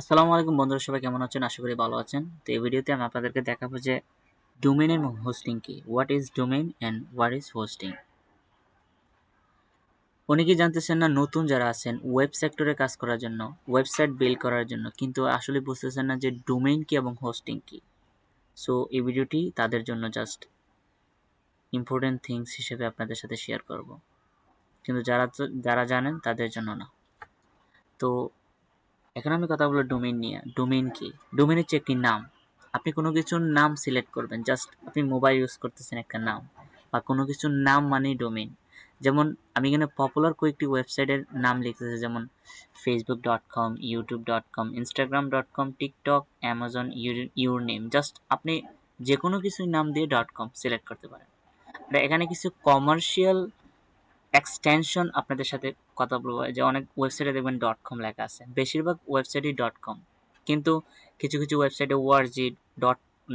আসসালামু আলাইকুম বন্ধুরা, সবাই কেমন আছেন? আশা করি ভালো আছেন। তো এই ভিডিওতে আমি আপনাদেরকে দেখাবো যে ডোমেইন এবং হোস্টিং কি। What is domain and what is hosting. অনেকেই জানতেছেন না, নতুন যারা আছেন ওয়েব সেক্টরে কাজ করার জন্য, ওয়েবসাইট বিল্ড করার জন্য, কিন্তু আসলে বুঝতেছেন না যে ডোমেইন কি এবং হোস্টিং কি। সো এই ভিডিওটি তাদের জন্য জাস্ট ইম্পর্টেন্ট থিংস হিসেবে আপনাদের সাথে শেয়ার করব, কিন্তু যারা জানেন তাদের জন্য না। তো এখন আমি কথা বলবো ডোমেইন নিয়ে। ডোমেইন কি? ডোমেইন হচ্ছে একটি নাম। আপনি কোনো কিছুর নাম সিলেক্ট করবেন, জাস্ট আপনি মোবাইল ইউজ করতেছেন একটা নাম, বা কোনো কিছুর নাম মানেই ডোমেইন। যেমন আমি এখানে পপুলার কয়েকটি ওয়েবসাইটের নাম লিখতেছি, যেমন facebook.com, youtube.com, instagram.com, TikTok, Amazon, your name. Just আপনি যে কোনো কিছুর নাম দিয়ে .com সিলেক্ট করতে পারেন। এখানে কিছু কমার্শিয়াল এক্সটেনশন আপনাদের সাথে কথা বলবো, যে অনেক ওয়েবসাইটে দেখবেন .com লেখা আছে, বেশিরভাগ ওয়েবসাইটই .com, কিন্তু কিছু কিছু ওয়েবসাইটে ORG,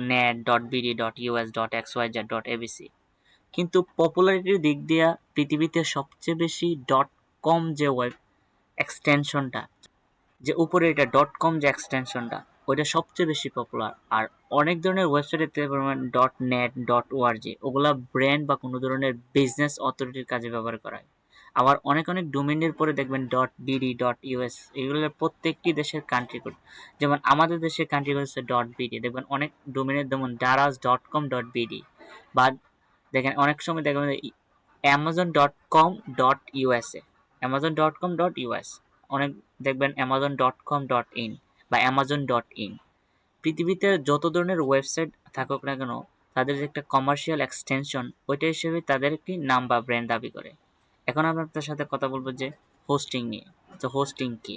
.net, .bd, .us, .xyz, .abc। কিন্তু পপুলারিটির দিক দিয়ে পৃথিবীতে সবচেয়ে বেশি .com যে ওয়েব এক্সটেনশনটা, যে উপরে এটা .com যে এক্সটেনশনটা, ওইটা সবচেয়ে বেশি পপুলার। আর অনেক ধরনের ওয়েবসাইটে .net, .org, ওগুলা ব্র্যান্ড বা কোনো ধরনের বিজনেস অথরিটির কাজে ব্যবহার করা হয়। আবার অনেক ডোমেইনের পরে দেখবেন .bd, .us, এগুলোর প্রত্যেকটি দেশের কান্ট্রি কোড। যেমন আমাদের দেশের কান্ট্রি কোড হচ্ছে .bd। দেখবেন অনেক ডোমেইনের যেমন daraz.com, .bd, বা দেখেন অনেক সময় দেখবেন amazon.com.usa, amazon.com.us, অনেক দেখবেন amazon.com.in বা amazon.in। পৃথিবীতে যত ধরনের ওয়েবসাইট থাকুক না কেন, তাদের যে একটা কমার্শিয়াল এক্সটেনশন, ওইটা হিসেবে তাদের একটি নাম বা ব্র্যান্ড দাবি করে। এখন আমি আপনার সাথে কথা বলবো যে হোস্টিং নিয়ে। তো হোস্টিং কি?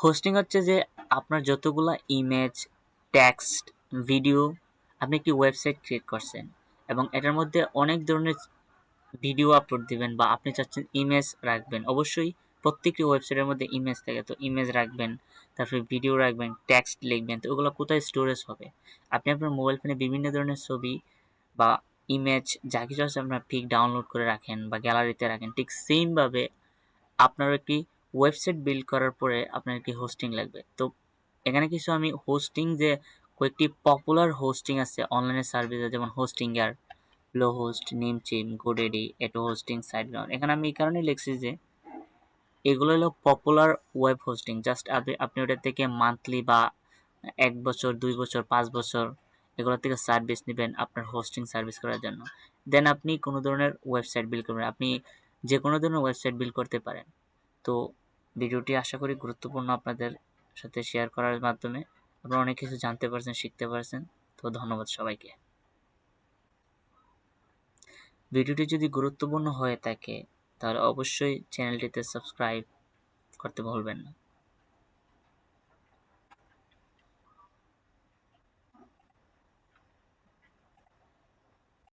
হোস্টিং হচ্ছে যে আপনার যতগুলা ইমেজ, টেক্সট, ভিডিও, আপনি একটি ওয়েবসাইট ক্রিয়েট করছেন এবং এটার মধ্যে অনেক ধরনের ভিডিও আপলোড দিবেন, বা আপনি চাচ্ছেন ইমেজ রাখবেন। অবশ্যই প্রত্যেকটি ওয়েবসাইটের মধ্যে ইমেজ থাকে, তো ইমেজ রাখবেন, তারপরে ভিডিও রাখবেন, টেক্সট লিখবেন। তো ওগুলো কোথায় স্টোরেজ হবে? আপনি আপনার মোবাইল ফোনে বিভিন্ন ধরনের ছবি বা ইমেজ যা কিছু আছে আপনার পিক ডাউনলোড করে রাখেন বা গ্যালারিতে রাখেন, ঠিক সেমভাবে আপনার একটি ওয়েবসাইট বিল্ড করার পরে আপনার একটি হোস্টিং লাগবে। তো এখানে কিছু আমি হোস্টিং, যে কয়েকটি পপুলার হোস্টিং আছে অনলাইনে সার্ভিসে, যেমন হোস্টিংয়ার, ব্লোহোস্ট, নেমচেম, গোডেডি, এটো হোস্টিং, সাইটগ্রাউন্ড। এখানে আমি এই কারণেই লিখছি যে এগুলো হলো পপুলার ওয়েব হোস্টিং। জাস্ট আপনি ওটার থেকে মান্থলি বা 1 বছর, 2 বছর, 5 বছর এগুলো থেকে সার্ভিস নেবেন আপনার হোস্টিং সার্ভিস করার জন্য। দেন আপনি কোনো ধরনের ওয়েবসাইট বিল্ড করবেন, আপনি যে কোনো ধরনের ওয়েবসাইট বিল্ড করতে পারেন। তো ভিডিওটি আশা করি গুরুত্বপূর্ণ, আপনাদের সাথে শেয়ার করার মাধ্যমে আপনারা অনেক কিছু জানতে পারছেন, শিখতে পারছেন। তো ধন্যবাদ সবাইকে। ভিডিওটি যদি গুরুত্বপূর্ণ হয়ে থাকে তাহলে অবশ্যই চ্যানেলটিতে সাবস্ক্রাইব করতে ভুলবেন না।